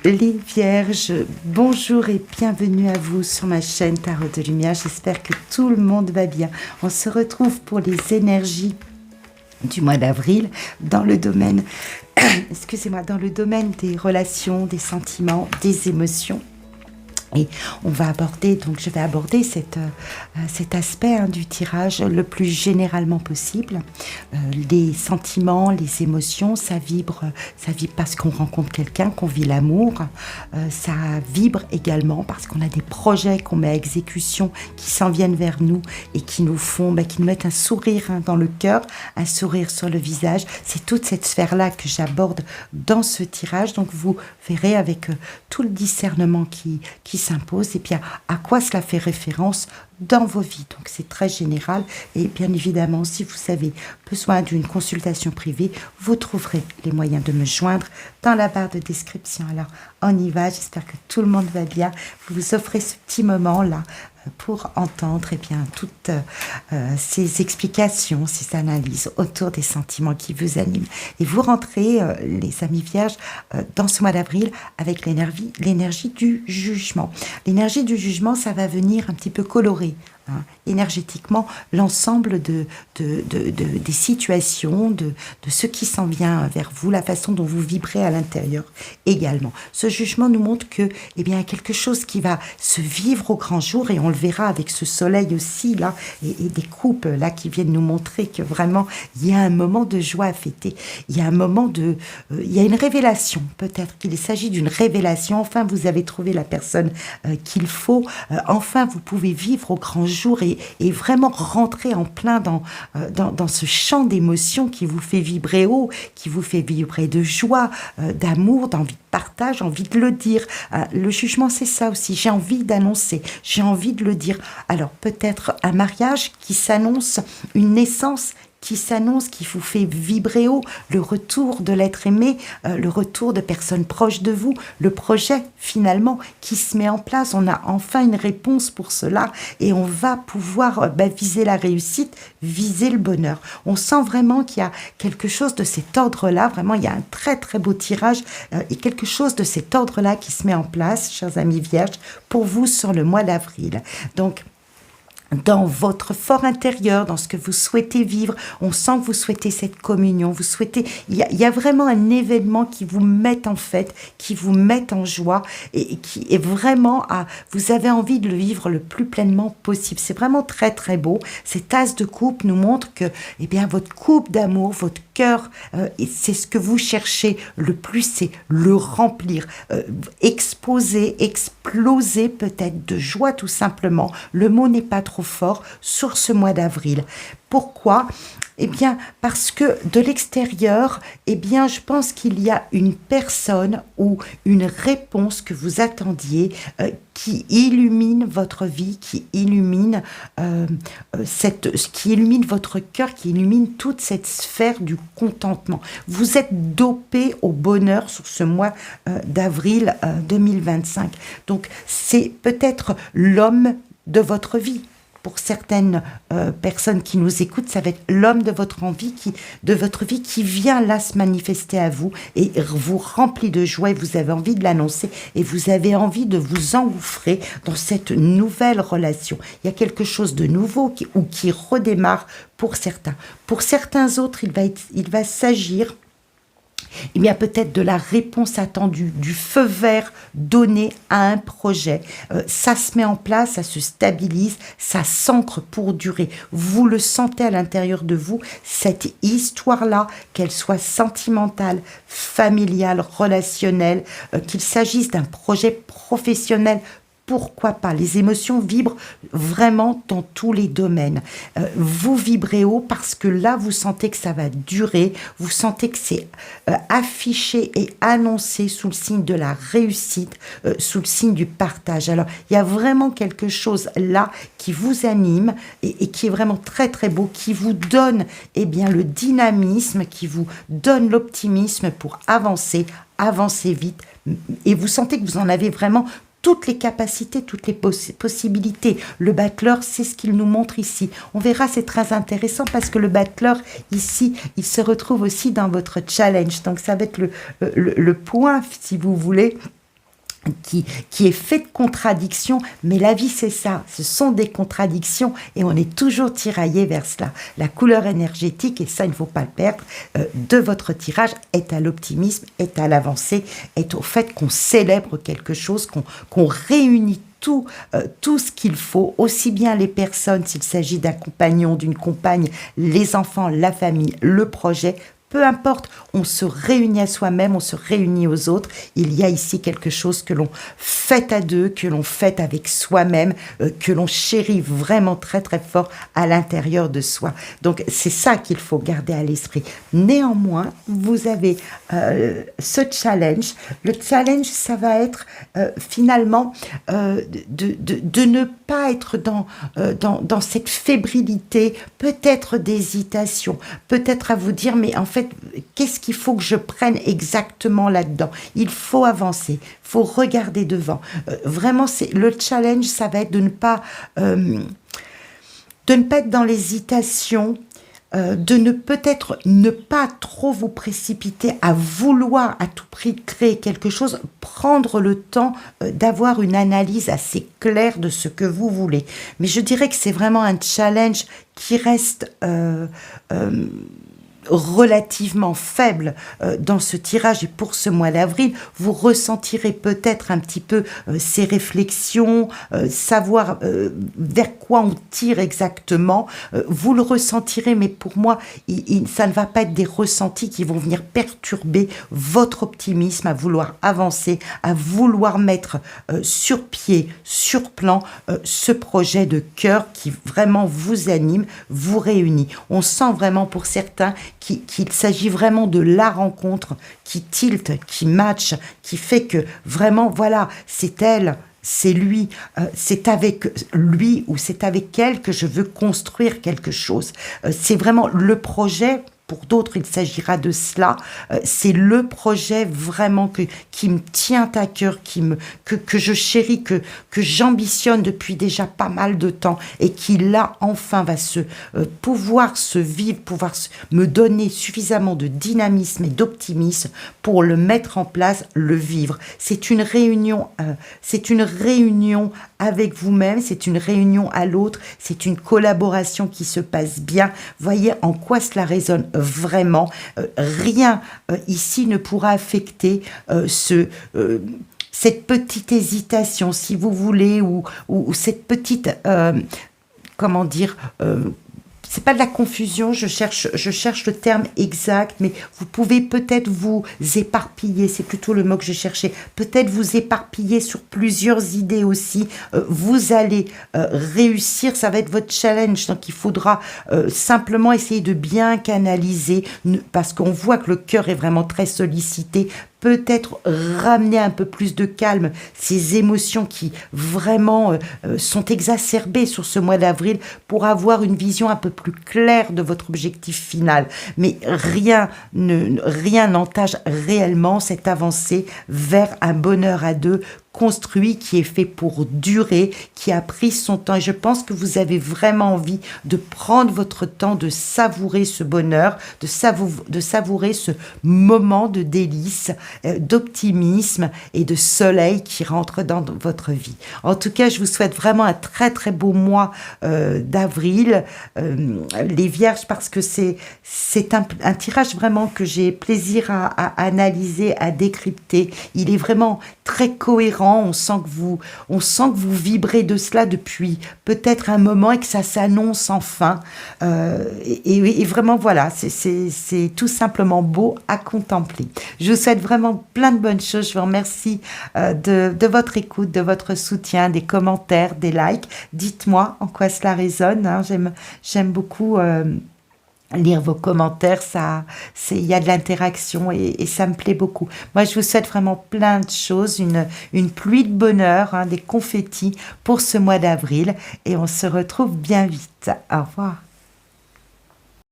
Les Vierges, bonjour et bienvenue à vous sur ma chaîne Tarot de Lumière. J'espère que tout le monde va bien. On se retrouve pour les énergies du mois d'avril dans le domaine, dans le domaine des relations, des sentiments, des émotions. Et on va aborder, donc je vais aborder cet aspect du tirage le plus généralement possible. Les sentiments, les émotions, ça vibre parce qu'on rencontre quelqu'un, qu'on vit l'amour. Ça vibre également parce qu'on a des projets qu'on met à exécution qui s'en viennent vers nous et qui nous font, qui nous mettent un sourire dans le cœur, un sourire sur le visage. C'est toute cette sphère-là que j'aborde dans ce tirage. Donc vous verrez avec tout le discernement qui s'impose et puis à quoi cela fait référence dans vos vies. Donc c'est très général et bien évidemment si vous avez besoin d'une consultation privée, vous trouverez les moyens de me joindre dans la barre de description. Alors on y va, j'espère que tout le monde va bien. Vous vous offrez ce petit moment là pour entendre toutes ces explications, ces analyses autour des sentiments qui vous animent. Et vous rentrez, les amis vierges, dans ce mois d'avril avec l'énergie du jugement. L'énergie du jugement, ça va venir un petit peu colorer énergétiquement l'ensemble des situations, de ce qui s'en vient vers vous, la façon dont vous vibrez à l'intérieur également. Ce jugement nous montre que, il y a quelque chose qui va se vivre au grand jour et on le verra avec ce soleil aussi là et des coupes là qui viennent nous montrer que vraiment il y a un moment de joie à fêter. Il y a un moment il y a une révélation, peut-être qu'il s'agit d'une révélation. Enfin, vous avez trouvé la personne qu'il faut. Enfin, vous pouvez vivre au grand jour et vraiment rentrer en plein dans ce champ d'émotions qui vous fait vibrer haut, qui vous fait vibrer de joie, d'amour, d'envie de partage, envie de le dire. Le jugement, c'est ça aussi. J'ai envie d'annoncer, j'ai envie de le dire. Alors peut-être un mariage qui s'annonce, une naissance qui s'annonce, qui vous fait vibrer haut, le retour de l'être aimé, le retour de personnes proches de vous, le projet finalement qui se met en place. On a enfin une réponse pour cela et on va pouvoir viser la réussite, viser le bonheur. On sent vraiment qu'il y a quelque chose de cet ordre-là, vraiment il y a un très très beau tirage et quelque chose de cet ordre-là qui se met en place, chers amis vierges, pour vous sur le mois d'avril. Donc, dans votre fort intérieur, dans ce que vous souhaitez vivre, on sent que vous souhaitez cette communion, vous souhaitez, il y a vraiment un événement qui vous met en fête, qui vous met en joie et qui est vraiment vous avez envie de le vivre le plus pleinement possible. C'est vraiment très très beau. Cet as de coupe nous montre que, votre coupe d'amour, votre cœur, c'est ce que vous cherchez le plus, c'est le remplir, exploser peut-être de joie tout simplement. Le mot n'est pas trop fort sur ce mois d'avril. Pourquoi ? Parce que de l'extérieur, je pense qu'il y a une personne ou une réponse que vous attendiez qui illumine votre vie, qui illumine votre cœur, qui illumine toute cette sphère du contentement. Vous êtes dopé au bonheur sur ce mois d'avril 2025. Donc, c'est peut-être l'homme de votre vie. Pour certaines personnes qui nous écoutent, ça va être l'homme de votre vie qui vient là se manifester à vous et vous remplit de joie et vous avez envie de l'annoncer et vous avez envie de vous engouffrer dans cette nouvelle relation. Il y a quelque chose de nouveau qui redémarre pour certains. Pour certains autres, il va s'agir peut-être de la réponse attendue, du feu vert donné à un projet. Ça se met en place, ça se stabilise, ça s'ancre pour durer. Vous le sentez à l'intérieur de vous, cette histoire-là, qu'elle soit sentimentale, familiale, relationnelle, qu'il s'agisse d'un projet professionnel, pourquoi pas? Les émotions vibrent vraiment dans tous les domaines. Vous vibrez haut parce que là, vous sentez que ça va durer. Vous sentez que c'est affiché et annoncé sous le signe de la réussite, sous le signe du partage. Alors, il y a vraiment quelque chose là qui vous anime et qui est vraiment très, très beau, qui vous donne le dynamisme, qui vous donne l'optimisme pour avancer vite. Et vous sentez que vous en avez vraiment toutes les capacités, toutes les possibilités. Le battleur, c'est ce qu'il nous montre ici. On verra, c'est très intéressant parce que le battleur, ici, il se retrouve aussi dans votre challenge. Donc, ça va être le point, si vous voulez, qui est fait de contradictions, mais la vie c'est ça, ce sont des contradictions et on est toujours tiraillé vers cela. La couleur énergétique, et ça il ne faut pas le perdre, de votre tirage est à l'optimisme, est à l'avancée, est au fait qu'on célèbre quelque chose, qu'on réunit tout ce qu'il faut, aussi bien les personnes, s'il s'agit d'un compagnon, d'une compagne, les enfants, la famille, le projet, peu importe, on se réunit à soi-même, on se réunit aux autres. Il y a ici quelque chose que l'on fait à deux, que l'on fait avec soi-même, que l'on chérit vraiment très très fort à l'intérieur de soi. Donc c'est ça qu'il faut garder à l'esprit. Néanmoins, vous avez ce challenge. Le challenge, ça va être finalement de ne pas être dans cette fébrilité, peut-être d'hésitation, peut-être à vous dire, mais en fait, qu'est-ce qu'il faut que je prenne exactement là-dedans? Il faut avancer, il faut regarder devant. Vraiment, le challenge, ça va être de ne pas être dans l'hésitation, de peut-être ne pas trop vous précipiter à vouloir à tout prix créer quelque chose, prendre le temps d'avoir une analyse assez claire de ce que vous voulez. Mais je dirais que c'est vraiment un challenge qui reste relativement faible dans ce tirage et pour ce mois d'avril, vous ressentirez peut-être un petit peu ces réflexions, savoir vers quoi on tire exactement, vous le ressentirez, mais pour moi, ça ne va pas être des ressentis qui vont venir perturber votre optimisme à vouloir avancer, à vouloir mettre sur pied, sur plan, ce projet de cœur qui vraiment vous anime, vous réunit. On sent vraiment pour certains qu'il s'agit vraiment de la rencontre qui tilte, qui match, qui fait que vraiment, voilà, c'est elle, c'est lui, c'est avec lui ou c'est avec elle que je veux construire quelque chose. C'est vraiment le projet. Pour d'autres, il s'agira de cela. C'est le projet vraiment qui me tient à cœur, que je chéris, que j'ambitionne depuis déjà pas mal de temps et qui là, enfin, va pouvoir se vivre, me donner suffisamment de dynamisme et d'optimisme pour le mettre en place, le vivre. C'est une réunion avec vous-même, c'est une réunion à l'autre, c'est une collaboration qui se passe bien. Voyez en quoi cela résonne vraiment. Rien ici ne pourra affecter cette petite hésitation, si vous voulez, ou cette petite, comment dire, c'est pas de la confusion, je cherche le terme exact, mais vous pouvez peut-être vous éparpiller, c'est plutôt le mot que je cherchais, peut-être vous éparpiller sur plusieurs idées aussi, vous allez réussir, ça va être votre challenge, donc il faudra simplement essayer de bien canaliser, parce qu'on voit que le cœur est vraiment très sollicité, peut-être ramener un peu plus de calme, ces émotions qui vraiment sont exacerbées sur ce mois d'avril pour avoir une vision un peu plus claire de votre objectif final. Mais rien n'entache réellement cette avancée vers un bonheur à deux construit, qui est fait pour durer, qui a pris son temps. Et je pense que vous avez vraiment envie de prendre votre temps, de savourer ce bonheur, de savourer ce moment de délice, d'optimisme et de soleil qui rentre dans votre vie. En tout cas, je vous souhaite vraiment un très très beau mois d'avril. Les Vierges, parce que c'est un tirage vraiment que j'ai plaisir à analyser, à décrypter. Il est vraiment très cohérent. On sent que vous vibrez de cela depuis peut-être un moment et que ça s'annonce enfin. Et vraiment, voilà, c'est tout simplement beau à contempler. Je vous souhaite vraiment plein de bonnes choses. Je vous remercie de votre écoute, de votre soutien, des commentaires, des likes. Dites-moi en quoi cela résonne. Hein. J'aime beaucoup lire vos commentaires, il y a de l'interaction et ça me plaît beaucoup. Moi, je vous souhaite vraiment plein de choses, une pluie de bonheur, hein, des confettis pour ce mois d'avril et on se retrouve bien vite. Au revoir.